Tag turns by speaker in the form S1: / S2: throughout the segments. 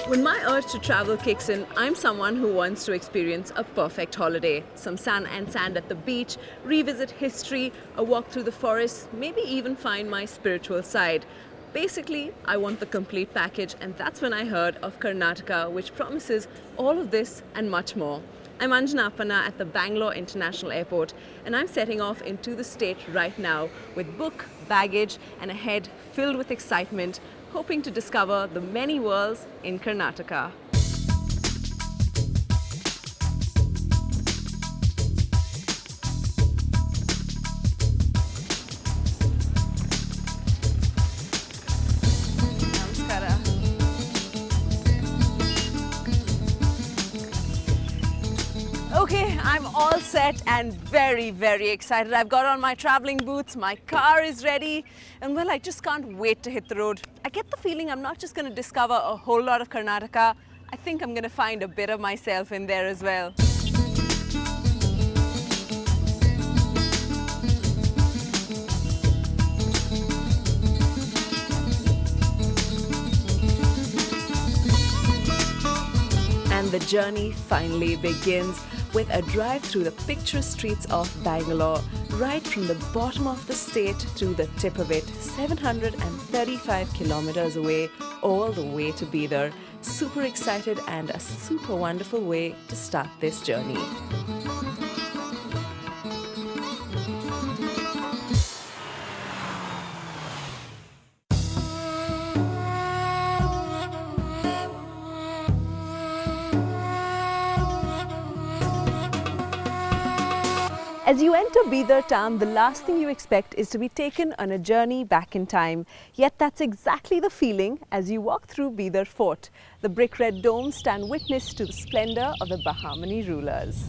S1: When my urge to travel kicks in, I'm someone who wants to experience a perfect holiday. Some sun and sand at the beach, revisit history, a walk through the forest, maybe even find my spiritual side. Basically, I want the complete package, and that's when I heard of Karnataka, which promises all of this and much more. I'm Anjana Appanna at the Bangalore International Airport, and I'm setting off into the state right now with book, baggage, and a head filled with excitement, hoping to discover the many worlds in Karnataka. Namaskara. Okay, I'm all set and very, very excited. I've got on my traveling boots, my car is ready, and well, I just can't wait to hit the road. I get the feeling I'm not just going to discover a whole lot of Karnataka, I think I'm going to find a bit of myself in there as well. And the journey finally begins with a drive through the picturesque streets of Bangalore, right from the bottom of the state to the tip of it, 735 kilometers away, all the way to Bidar. Super excited and a super wonderful way to start this journey. As you enter Bidar town, the last thing you expect is to be taken on a journey back in time. Yet that's exactly the feeling as you walk through Bidar Fort. The brick red domes stand witness to the splendor of the Bahmani rulers.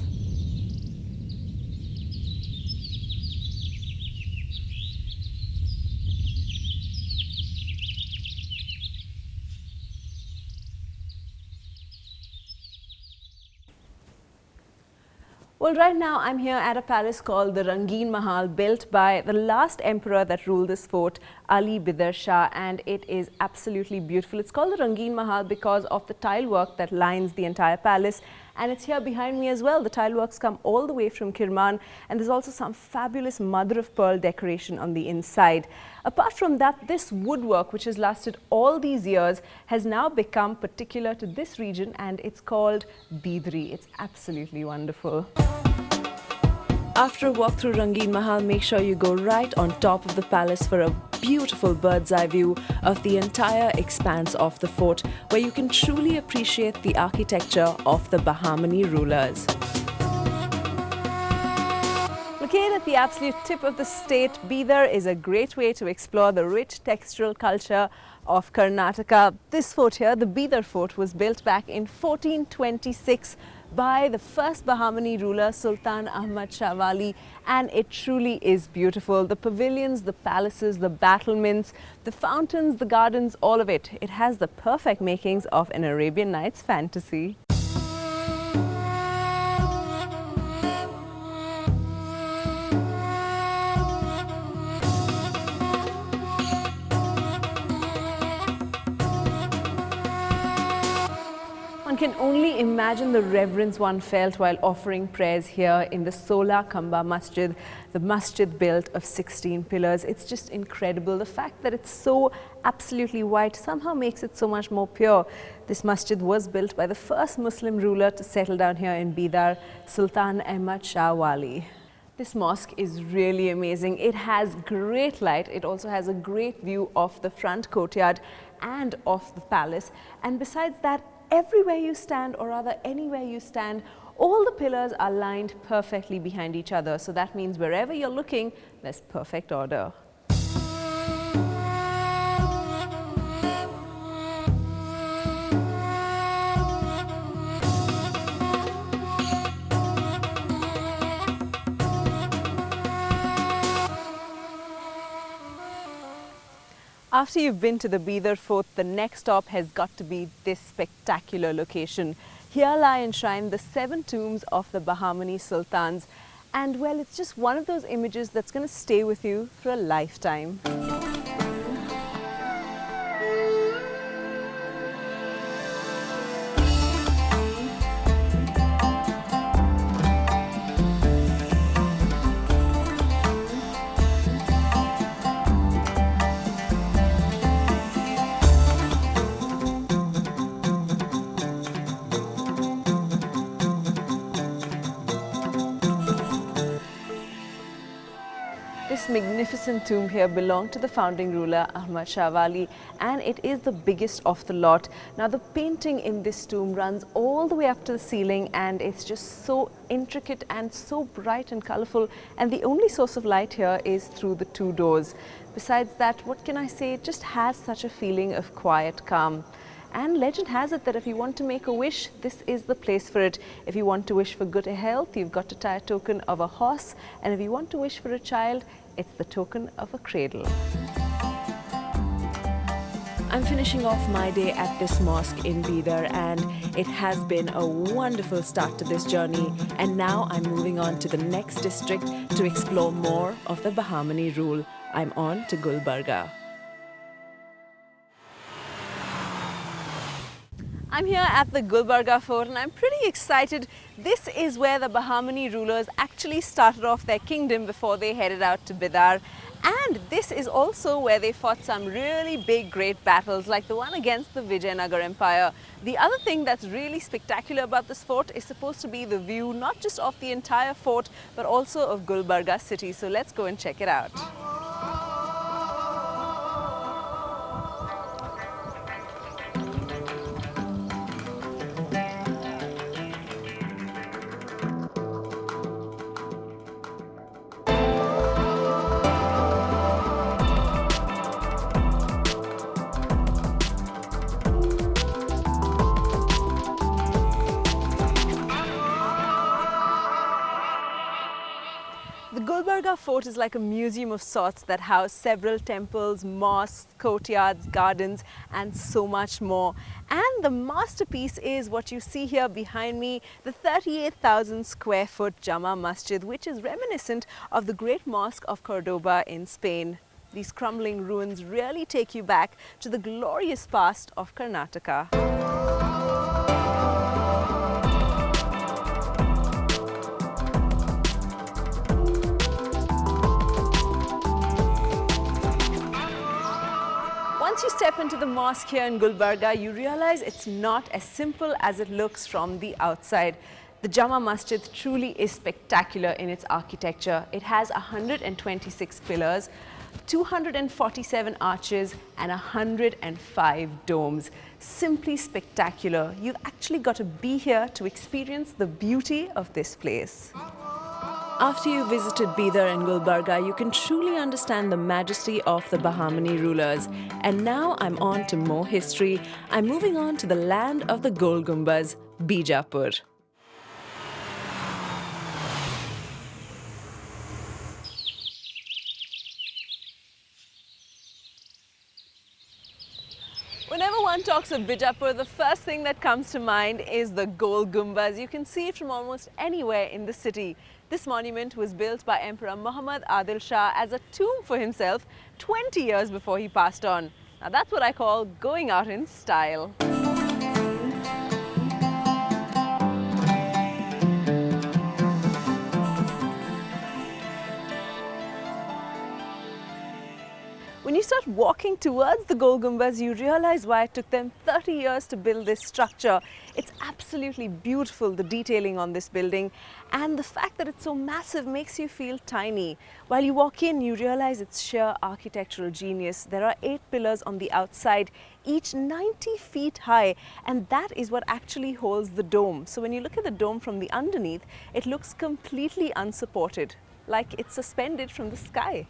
S1: Well, right now I'm here at a palace called the Rangeen Mahal, built by the last emperor that ruled this fort, Ali Bidar Shah, and it is absolutely beautiful. It's called the Rangeen Mahal because of the tile work that lines the entire palace, and it's here behind me as well. The tile works come all the way from Kirman, and there's also some fabulous mother of pearl decoration on the inside. Apart from that, this woodwork, which has lasted all these years, has now become particular to this region, and it's called Bidri. It's absolutely wonderful. After a walk through Rangeen Mahal, make sure you go right on top of the palace for a beautiful bird's eye view of the entire expanse of the fort, where you can truly appreciate the architecture of the Bahmani rulers. Located at the absolute tip of the state, Bidar is a great way to explore the rich textural culture of Karnataka. This fort here, the Bidar Fort, was built back in 1426 by the first Bahmani ruler, Sultan Ahmad Shah Wali, and it truly is beautiful. The pavilions, the palaces, the battlements, the fountains, the gardens, all of it. It has the perfect makings of an Arabian Nights fantasy. One can only imagine the reverence one felt while offering prayers here in the Sola Kamba Masjid, the masjid built of 16 pillars. It's just incredible. The fact that it's so absolutely white somehow makes it so much more pure. This masjid was built by the first Muslim ruler to settle down here in Bidar, Sultan Ahmad Shah Wali. This mosque is really amazing. It has great light. It also has a great view of the front courtyard and of the palace. And besides that, everywhere you stand, or rather anywhere you stand, all the pillars are lined perfectly behind each other. So that means wherever you're looking, there's perfect order. After you've been to the Bidar Fort, the next stop has got to be this spectacular location. Here lie enshrined the 7 tombs of the Bahmani Sultans. And well, it's just one of those images that's going to stay with you for a lifetime. This magnificent tomb here belonged to the founding ruler Ahmad Shah Wali, and it is the biggest of the lot. Now the painting in this tomb runs all the way up to the ceiling, and it's just so intricate and so bright and colourful, and the only source of light here is through the 2 doors. Besides that, what can I say, it just has such a feeling of quiet calm. And legend has it that if you want to make a wish, this is the place for it. If you want to wish for good health, you've got to tie a token of a horse. And if you want to wish for a child, it's the token of a cradle. I'm finishing off my day at this mosque in Bidar, and it has been a wonderful start to this journey. And now I'm moving on to the next district to explore more of the Bahmani rule. I'm on to Gulbarga. I'm here at the Gulbarga Fort and I'm pretty excited. This is where the Bahmani rulers actually started off their kingdom before they headed out to Bidar. And this is also where they fought some really big, great battles like the one against the Vijayanagar Empire. The other thing that's really spectacular about this fort is supposed to be the view not just of the entire fort but also of Gulbarga city. So let's go and check it out. The Gulbarga Fort is like a museum of sorts that house several temples, mosques, courtyards, gardens and so much more. And the masterpiece is what you see here behind me, the 38,000 square foot Jama Masjid, which is reminiscent of the great mosque of Cordoba in Spain. These crumbling ruins really take you back to the glorious past of Karnataka. Once you step into the mosque here in Gulbarga, you realize it's not as simple as it looks from the outside. The Jama Masjid truly is spectacular in its architecture. It has 126 pillars, 247 arches and 105 domes. Simply spectacular. You've actually got to be here to experience the beauty of this place. After you visited Bidar and Gulbarga, you can truly understand the majesty of the Bahmani rulers. And now I'm on to more history. I'm moving on to the land of the Gol Gumbaz, Bijapur. Whenever one talks of Bijapur, the first thing that comes to mind is the Gol Gumbaz. You can see it from almost anywhere in the city. This monument was built by Emperor Muhammad Adil Shah as a tomb for himself 20 years before he passed on. Now that's what I call going out in style. When you start walking towards the Gol Gumbaz, you realize why it took them 30 years to build this structure. It's absolutely beautiful, the detailing on this building, and the fact that it's so massive makes you feel tiny. While you walk in, you realize it's sheer architectural genius. There are 8 pillars on the outside, each 90 feet high, and that is what actually holds the dome. So when you look at the dome from the underneath, it looks completely unsupported, like it's suspended from the sky.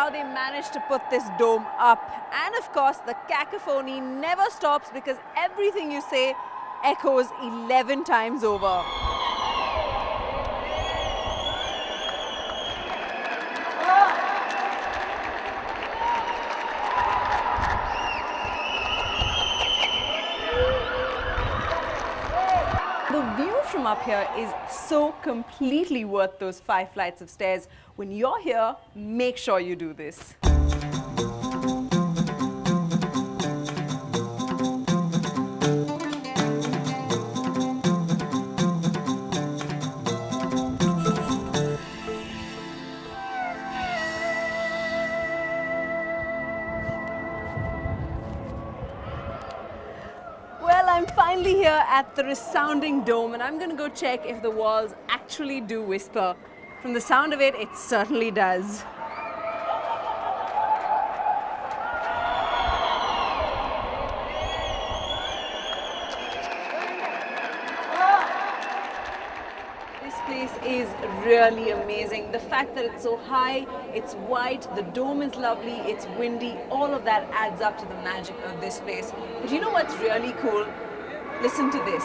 S1: how they managed to put this dome up. And of course, the cacophony never stops because everything you say echoes 11 times over. The view from up here is so completely worth those 5 flights of stairs. When you're here, make sure you do this. Well, I'm finally here at the resounding dome, and I'm going to go check if the walls actually do whisper. From the sound of it, it certainly does. This place is really amazing. The fact that it's so high, it's white, the dome is lovely, it's windy, all of that adds up to the magic of this place. But you know what's really cool? Listen to this.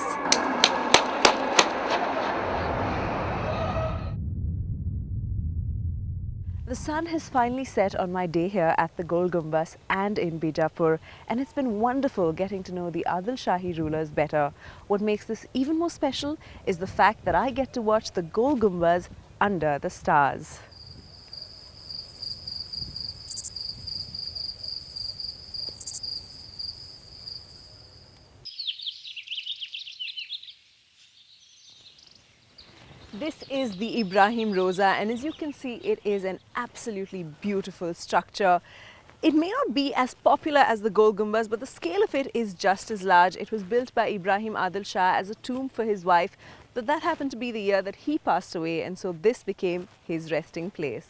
S1: The sun has finally set on my day here at the Gol Gumbaz and in Bijapur, and it's been wonderful getting to know the Adil Shahi rulers better. What makes this even more special is the fact that I get to watch the Gol Gumbaz under the stars. This is the Ibrahim Roza, and as you can see, it is an absolutely beautiful structure. It may not be as popular as the Gol Gumbaz, but the scale of it is just as large. It was built by Ibrahim Adil Shah as a tomb for his wife, but that happened to be the year that he passed away, and so this became his resting place.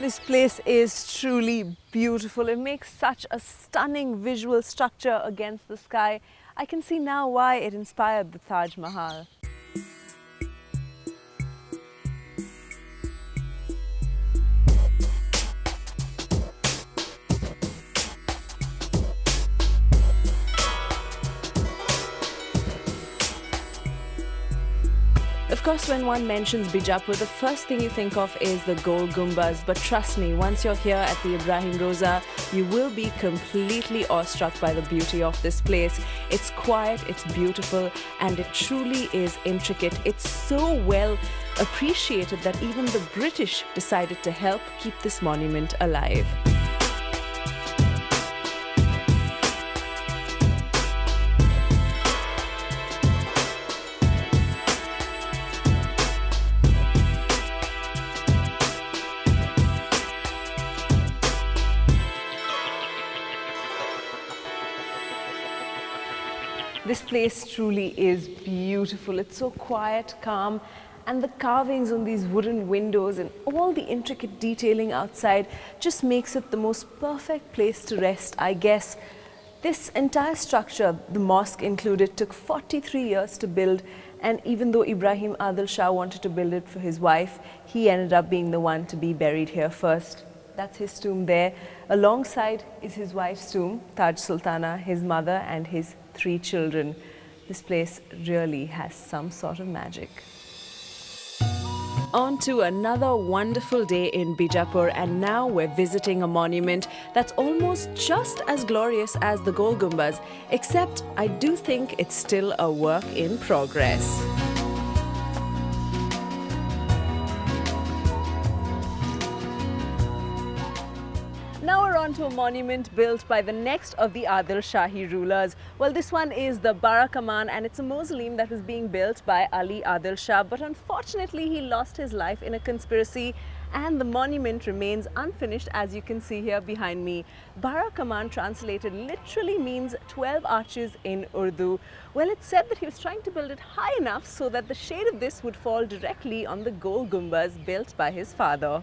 S1: This place is truly beautiful. It makes such a stunning visual structure against the sky. I can see now why it inspired the Taj Mahal. Of course, when one mentions Bijapur, the first thing you think of is the Gol Gumbaz. But trust me, once you're here at the Ibrahim Roza, you will be completely awestruck by the beauty of this place. It's quiet, it's beautiful, and it truly is intricate. It's so well appreciated that even the British decided to help keep this monument alive. This place truly is beautiful. It's so quiet, calm, and the carvings on these wooden windows and all the intricate detailing outside just makes it the most perfect place to rest, I guess. This entire structure, the mosque included, took 43 years to build, and even though Ibrahim Adil Shah wanted to build it for his wife, he ended up being the one to be buried here first. That's his tomb there. Alongside is his wife's tomb, Taj Sultana, his mother and his 3 children. This place really has some sort of magic. On to another wonderful day in Bijapur, and now we're visiting a monument that's almost just as glorious as the Gol Gumbaz, except I do think it's still a work in progress. Now we're on to a monument built by the next of the Adil Shahi rulers. Well, this one is the Barakaman, and it's a mausoleum that was being built by Ali Adil Shah, but unfortunately he lost his life in a conspiracy and the monument remains unfinished, as you can see here behind me. Bara Kaman, translated, literally means 12 arches in Urdu. Well, it's said that he was trying to build it high enough so that the shade of this would fall directly on the Gol Gumbaz built by his father.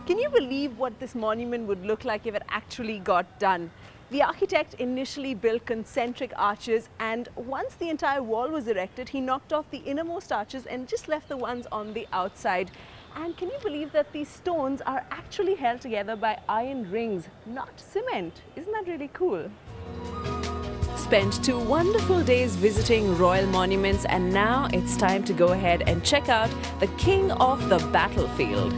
S1: Can you believe what this monument would look like if it actually got done? The architect initially built concentric arches, and once the entire wall was erected, he knocked off the innermost arches and just left the ones on the outside. And can you believe that these stones are actually held together by iron rings, not cement? Isn't that really cool? Spent 2 wonderful days visiting royal monuments, and now it's time to go ahead and check out the king of the battlefield.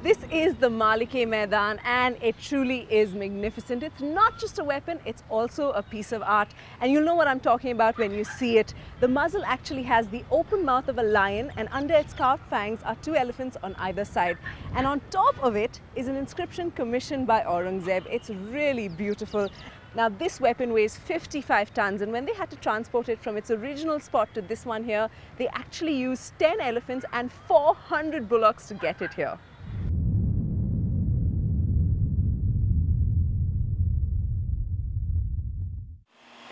S1: This is the Malike Maidan, and it truly is magnificent. It's not just a weapon, it's also a piece of art. And you'll know what I'm talking about when you see it. The muzzle actually has the open mouth of a lion, and under its carved fangs are 2 elephants on either side. And on top of it is an inscription commissioned by Aurangzeb. It's really beautiful. Now, this weapon weighs 55 tons, and when they had to transport it from its original spot to this one here, they actually used 10 elephants and 400 bullocks to get it here.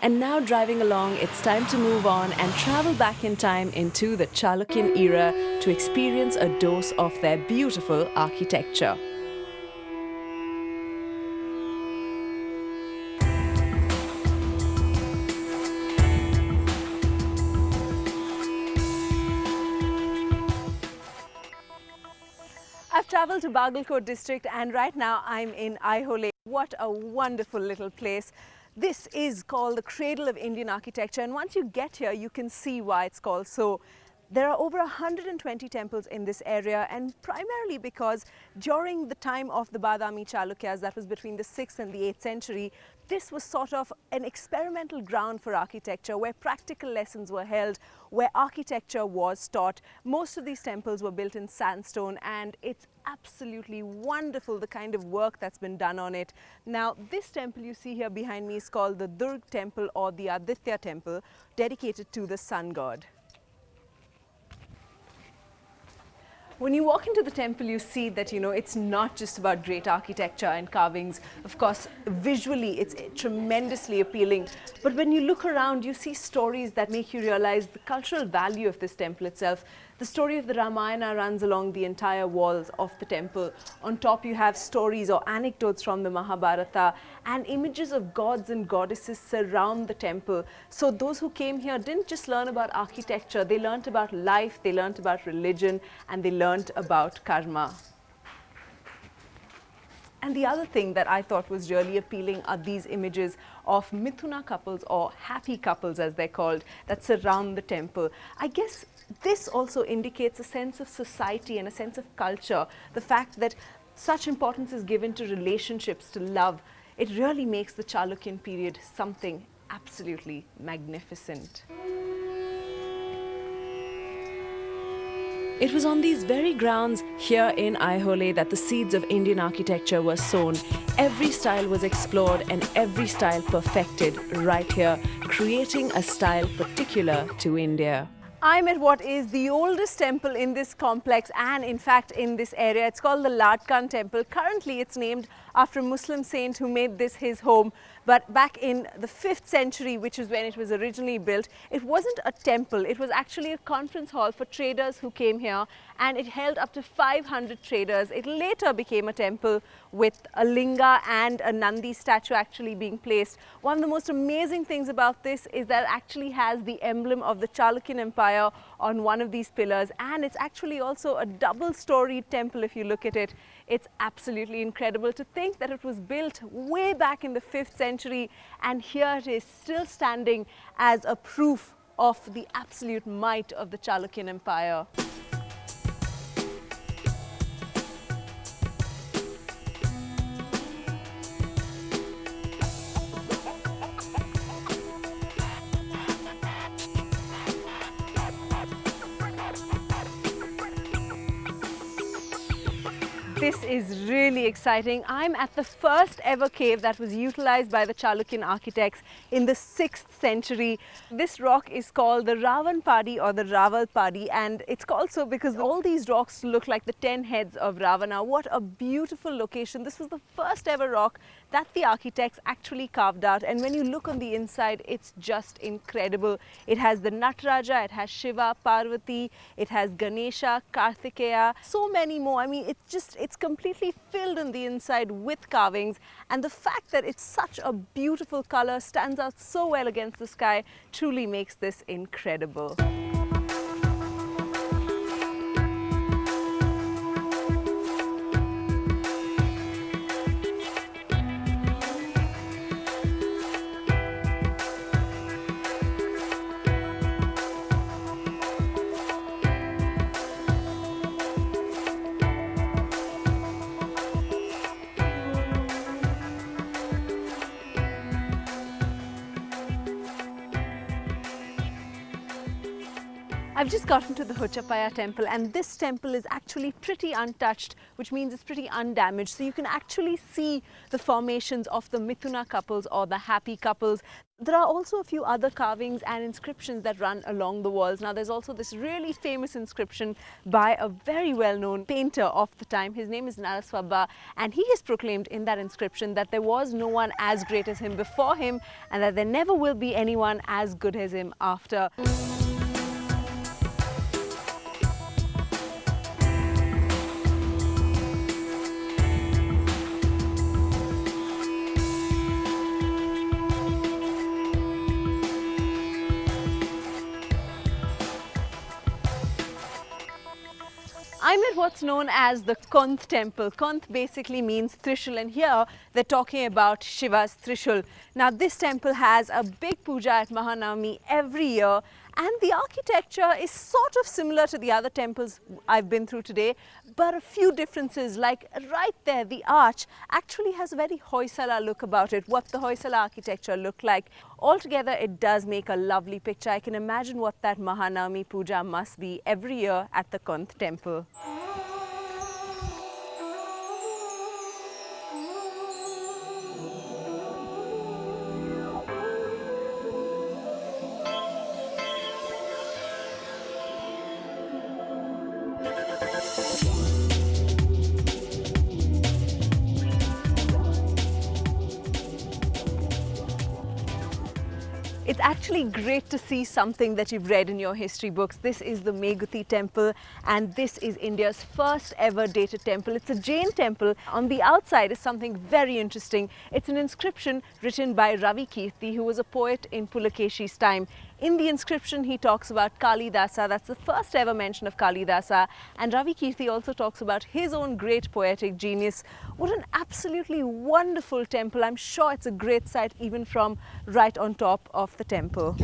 S1: And now, driving along, it's time to move on and travel back in time into the Chalukyan era to experience a dose of their beautiful architecture. I've traveled to Bagalkot district, and right now I'm in Aihole. What a wonderful little place. This is called the cradle of Indian architecture, and once you get here, you can see why it's called so. There are over 120 temples in this area, and primarily because during the time of the Badami Chalukyas, that was between the 6th and the 8th century, this was sort of an experimental ground for architecture where practical lessons were held, where architecture was taught. Most of these temples were built in sandstone, and it's absolutely wonderful the kind of work that's been done on it. Now, this temple you see here behind me is called the Durg temple, or the Aditya temple, dedicated to the sun god. When you walk into the temple, you see that, it's not just about great architecture and carvings. Of course, visually, it's tremendously appealing. But when you look around, you see stories that make you realize the cultural value of this temple itself. The story of the Ramayana runs along the entire walls of the temple. On top, you have stories or anecdotes from the Mahabharata, and images of gods and goddesses surround the temple. So those who came here didn't just learn about architecture, they learned about life, they learned about religion, and they learned about karma. And the other thing that I thought was really appealing are these images of Mithuna couples, or happy couples as they're called, that surround the temple. I guess this also indicates a sense of society and a sense of culture. The fact that such importance is given to relationships, to love, it really makes the Chalukyan period something absolutely magnificent. It was on these very grounds here in Aihole that the seeds of Indian architecture were sown. Every style was explored and every style perfected right here, creating a style particular to India. I'm at what is the oldest temple in this complex and in fact in this area. It's called the Ladkan temple. Currently it's named after a Muslim saint who made this his home. But back in the 5th century, which is when it was originally built, it wasn't a temple. It was actually a conference hall for traders who came here, and it held up to 500 traders. It later became a temple with a linga and a Nandi statue actually being placed. One of the most amazing things about this is that it actually has the emblem of the Chalukyan Empire on one of these pillars, and it's actually also a double-storied temple if you look at it. It's absolutely incredible to think that it was built way back in the 5th century, and here it is still standing as a proof of the absolute might of the Chalukyan Empire. This is really exciting. I'm at the first ever cave that was utilized by the Chalukyan architects in the 6th century. This rock is called the Ravanpadi or the Ravalpadi, and it's called so because all these rocks look like the 10 heads of Ravana. What a beautiful location. This was the first ever rock that the architects actually carved out, and when you look on the inside, it's just incredible. It has the Nataraja, it has Shiva, Parvati, it has Ganesha, Kartikeya, so many more. I mean, it's completely filled on the inside with carvings, and the fact that it's such a beautiful color, stands out so well against the sky, truly makes this incredible. I've just gotten to the Hochapaya temple, and this temple is actually pretty untouched, which means it's pretty undamaged. So you can actually see the formations of the Mithuna couples or the happy couples. There are also a few other carvings and inscriptions that run along the walls. Now there's also this really famous inscription by a very well-known painter of the time. His name is Naraswabba, and he has proclaimed in that inscription that there was no one as great as him before him, and that there never will be anyone as good as him after. I'm at what's known as the Konth temple. Konth basically means Trishul, and here they're talking about Shiva's Trishul. Now this temple has a big puja at Mahanavami every year, and the architecture is sort of similar to the other temples I've been through today, but a few differences. Like right there, the arch actually has a very Hoysala look about it, what the Hoysala architecture looked like. Altogether, it does make a lovely picture. I can imagine what that Mahanavami puja must be every year at the Konth temple. It's actually great to see something that you've read in your history books. This is the Meguti temple, and this is India's first ever dated temple. It's a Jain temple. On the outside is something very interesting. It's an inscription written by Ravi Kirti, who was a poet in Pulakeshi's time. In the inscription, he talks about Kalidasa. That's the first ever mention of Kalidasa. And Ravi Kirti also talks about his own great poetic genius. What an absolutely wonderful temple. I'm sure it's a great sight even from right on top of the temple.